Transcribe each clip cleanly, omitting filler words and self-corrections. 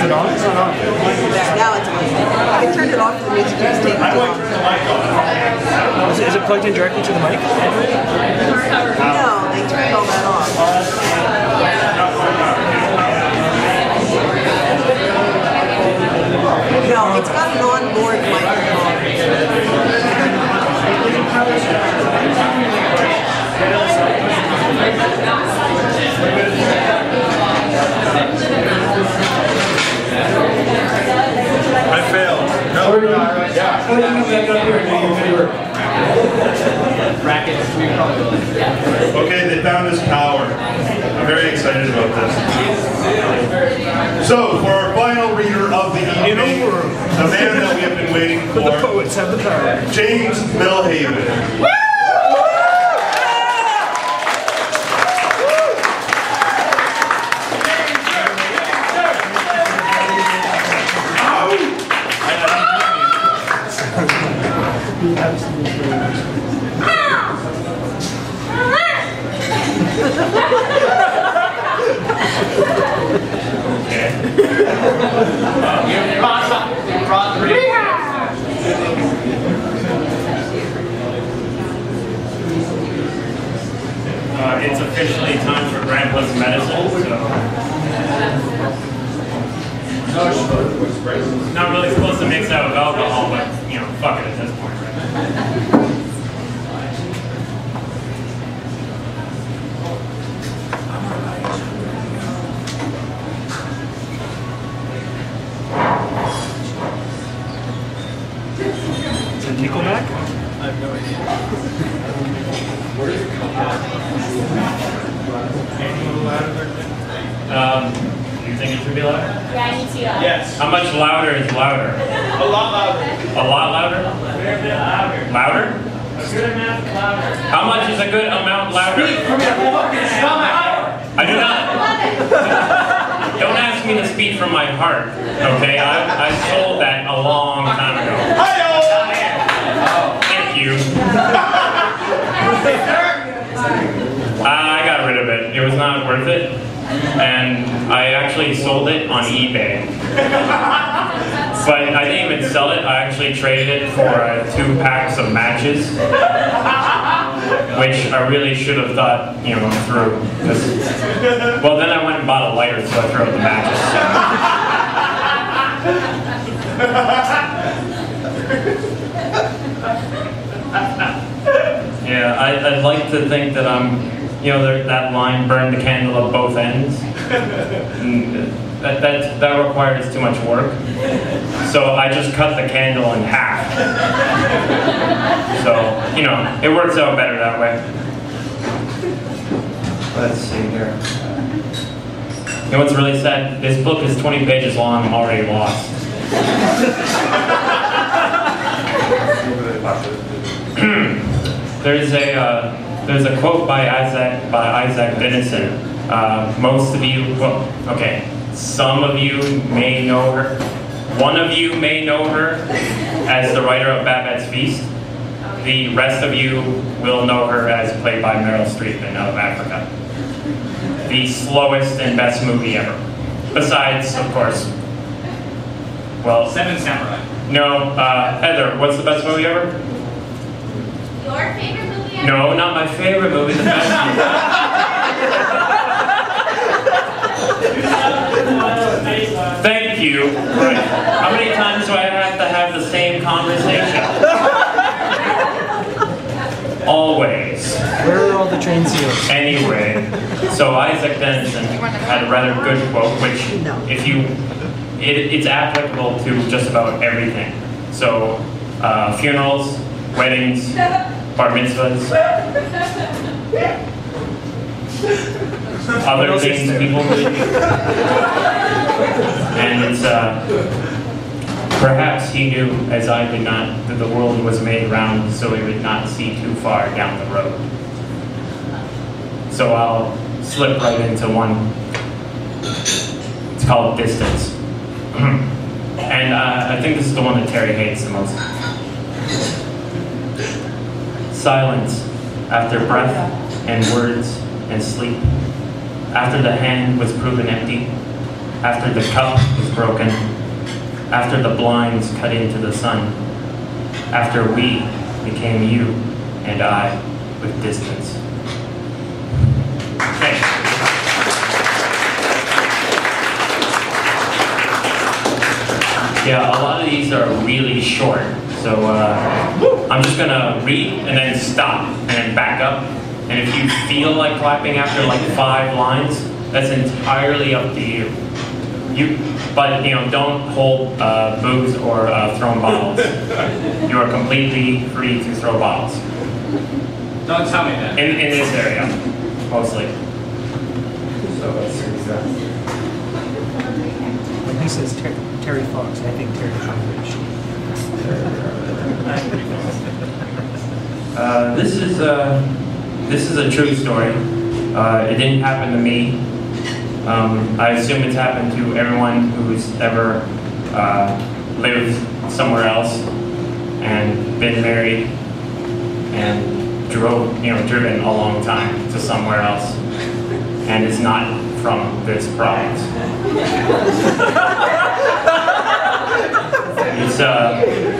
it on? It's not on. Now it's on. I can turn it off for music and take it off. Is it plugged in directly to the mic? No, they turned all that off. No, it's got an onboard microphone. I failed. No. Okay, they found his power. I'm very excited about this. So, for our final reader of the evening, the man that we have been waiting for, The poets have the power. James Millhaven. It's officially time for Grandpa's medicine, so not really supposed to mix that with alcohol, but you know, fuck it at this point, right? Is it Nickelback? I have no idea. Do you think it should be louder? Yeah, I need to. Yes. How much louder is louder? A lot louder. A lot louder? A fair bit louder. Louder? A good amount louder. How much is a good amount louder? From your fucking stomach. I do not. Don't ask me to speak from my heart, okay? I sold that a long time ago. Thank you. I got rid of it. It was not worth it. And I actually sold it on eBay. But I didn't even sell it. I actually traded it for 2 packs of matches. Which I really should have thought, you know, through. Well, then I went and bought a lighter, so I threw out the matches. Yeah, I'd like to think that I'm, you know, that line, burn the candle at both ends. That requires too much work. So I just cut the candle in half. So, you know, it works out better that way. Let's see here. You know what's really sad? This book is 20 pages long, I'm already lost. There's a quote by Isaac Denison. Most of you, well, okay, some of you may know her. One of you may know her as the writer of Babette's Feast. The rest of you will know her as played by Meryl Streep in Out of Africa. The slowest and best movie ever. Besides, of course, well, Seven Samurai. no, Heather, what's the best movie ever? Your favorite movie ever? No, not my favorite movie, the best movie. Thank you. Right. How many times do I have to have the same conversation? Always. Where are all the train seals? Anyway, so Isaac Denison had a rather good quote, which if you, it's applicable to just about everything. So, funerals, weddings, bar mitzvahs, other things people do. And it's, perhaps he knew, as I did not, that the world was made round so he would not see too far down the road. So I'll slip right into one. It's called Distance. And I think this is the one that Terry hates the most. Silence after breath and words and sleep. After the hand was proven empty, after the cup is broken, after the blinds cut into the sun, after we became you and I with distance. Thanks. Yeah, a lot of these are really short, so I'm just gonna read and then stop and then back up. And if you feel like clapping after like 5 lines, that's entirely up to you. But don't hold booze or throwing bottles. You are completely free to throw bottles. Don't tell me that. In this area, mostly. So let's see that. When he says Terry Fox, I think Terry Fox. This is a true story. It didn't happen to me. I assume it's happened to everyone who's ever lived somewhere else and been married and driven a long time to somewhere else, and it's not from this province.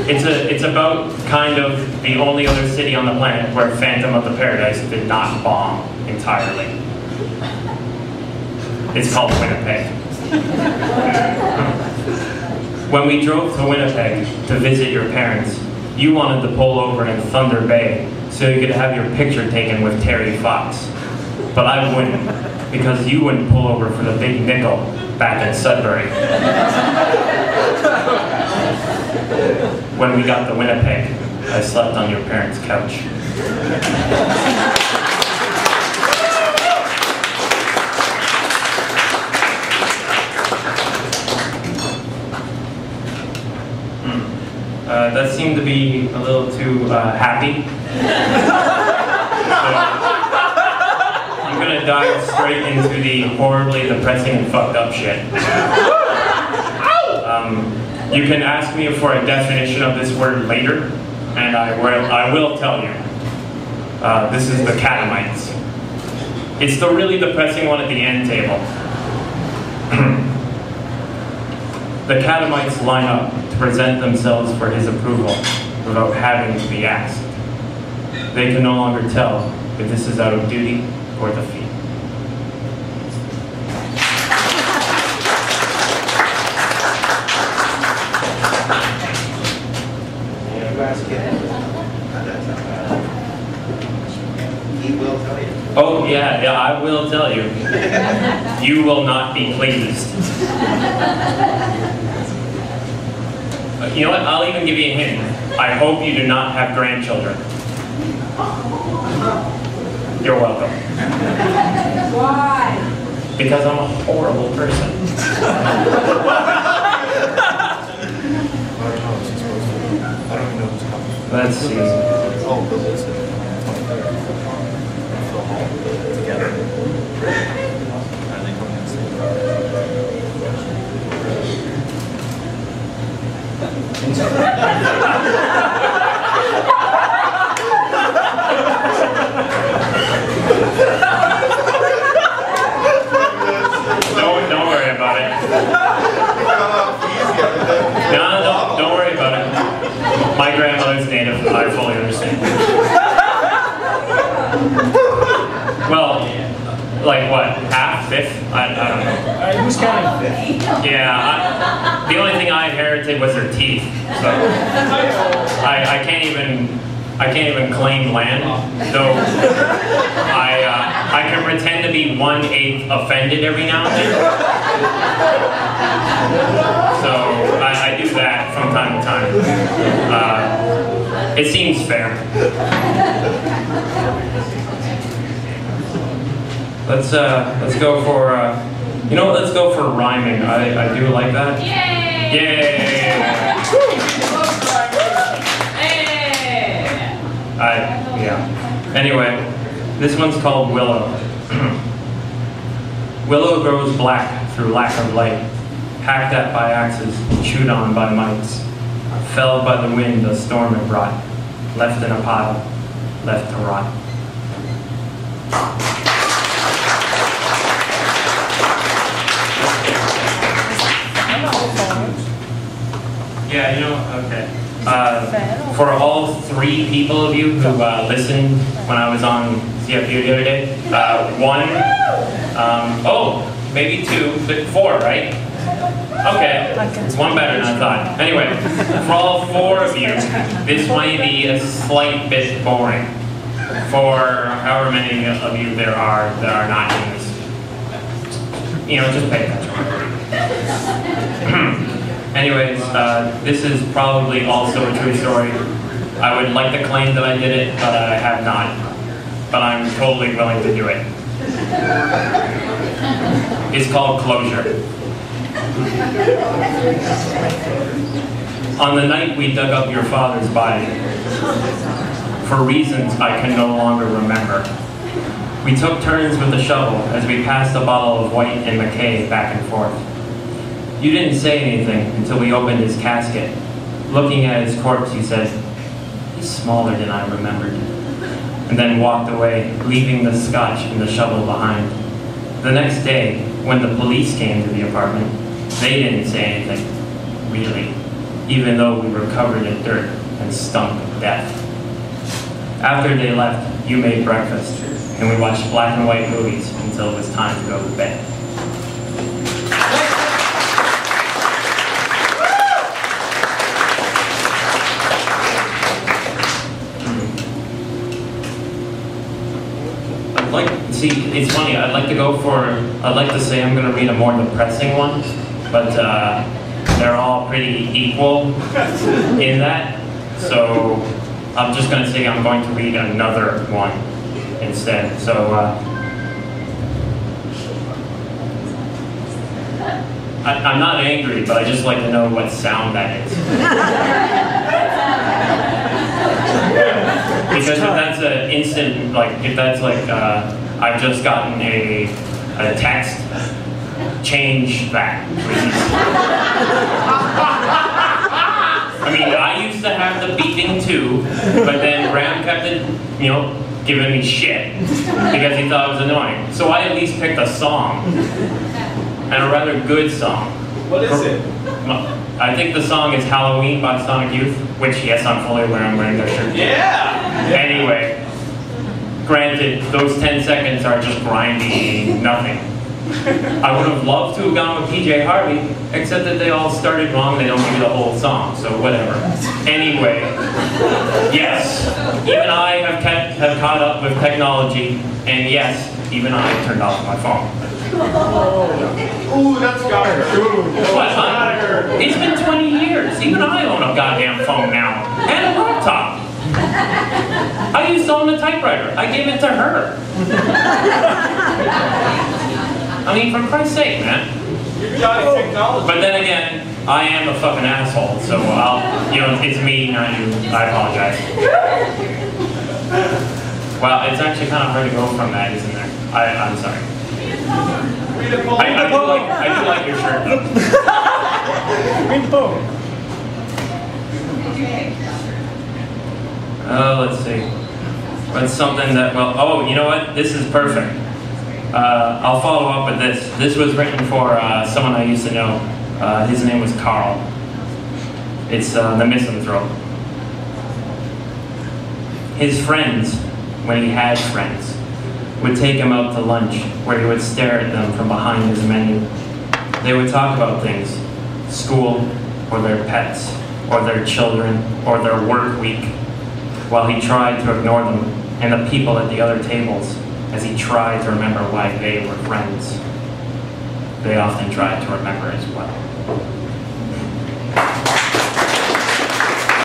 It's about kind of the only other city on the planet where Phantom of the Paradise did not bomb entirely. It's called Winnipeg. When we drove to Winnipeg to visit your parents, you wanted to pull over in Thunder Bay so you could have your picture taken with Terry Fox. But I wouldn't, because you wouldn't pull over for the Big Nickel back in Sudbury. When we got to Winnipeg, I slept on your parents' couch. That seemed to be a little too happy. So I'm gonna dive straight into the horribly depressing and fucked up shit. You can ask me for a definition of this word later, and I will tell you. This is the Catharines. It's the really depressing one at the end table. The Catharines line up to present themselves for his approval without having to be asked. They can no longer tell if this is out of duty or defeat. Oh, yeah, I will tell you. You will not be pleased. You know what? I'll even give you a hint. I hope you do not have grandchildren. You're welcome. Why? Because I'm a horrible person. Let's see. Don't worry about it. No, don't worry about it. My grandmother's native. I fully understand. Well, like what? Half? Fifth? I don't know. Who's counting fifth? Yeah. The only thing I inherited was her teeth. So I can't even claim land, though I can pretend to be 1/8 offended every now and then. So I do that from time to time. It seems fair. Let's go for you know what? Let's go for rhyming. I do like that. Yay! Yay! Yeah. Anyway, this one's called Willow. Willow grows black through lack of light, hacked at by axes, chewed on by mites, felled by the wind a storm it brought, left in a pile, left to rot. Yeah, you know, okay. For all 3 people of you who listened when I was on CFU the other day, 1, oh, maybe 2, but 4, right? Okay, it's 1 better than I thought. Anyway, for all 4 of you, this might be a slight bit boring. For however many of you there are that are not in this, you know, just pay attention. Anyways, this is probably also a true story. I would like to claim that I did it, but I have not. But I'm totally willing to do it. It's called closure. On the night we dug up your father's body, for reasons I can no longer remember, we took turns with the shovel as we passed a bottle of White and McKay back and forth. You didn't say anything until we opened his casket. Looking at his corpse, you said, "He's smaller than I remembered," and then walked away, leaving the scotch and the shovel behind. The next day, when the police came to the apartment, they didn't say anything, really, even though we were covered in dirt and stunk of death. After they left, you made breakfast, and we watched black and white movies until it was time to go to bed. See, it's funny, I'd like to say I'm going to read a more depressing one, but they're all pretty equal in that, so I'm just going to say I'm going to read another one instead. So, I'm not angry, but I just like to know what sound that is. Because if that's an instant, like, if that's like, I've just gotten a text, change that, please. I mean, I used to have the beeping too, but then Graham kept it, you know, giving me shit because he thought it was annoying. So I at least picked a song, and a rather good song. What is it? I think the song is Halloween by Sonic Youth, which, yes, I'm fully aware I'm wearing their shirt. Yeah! Anyway, granted, those 10 seconds are just grindy nothing. I would have loved to have gone with PJ Harvey, except that they all started wrong, they don't give you the whole song, so whatever. Anyway, yes, even I have caught up with technology, and yes, even I turned off my phone. Ooh, that's got her. What, huh? It's been 20 years. Even I own a goddamn phone now. And a laptop. I used to own a typewriter. I gave it to her. I mean, for Christ's sake, man. You've got technology. But then again, I am a fucking asshole, so you know, it's me, not you. I apologize. Well, it's actually kind of hard to go from that, isn't there? I'm sorry. I do like your shirt, though. Read the poem. Let's see. What's something that, well, oh, you know what? This is perfect. I'll follow up with this. This was written for someone I used to know. His name was Carl. It's the misanthrope. His friends, when he had friends, would take him out to lunch, where he would stare at them from behind his menu. They would talk about things, school, or their pets, or their children, or their work week, while he tried to ignore them and the people at the other tables, as he tried to remember why they were friends. They often tried to remember as well.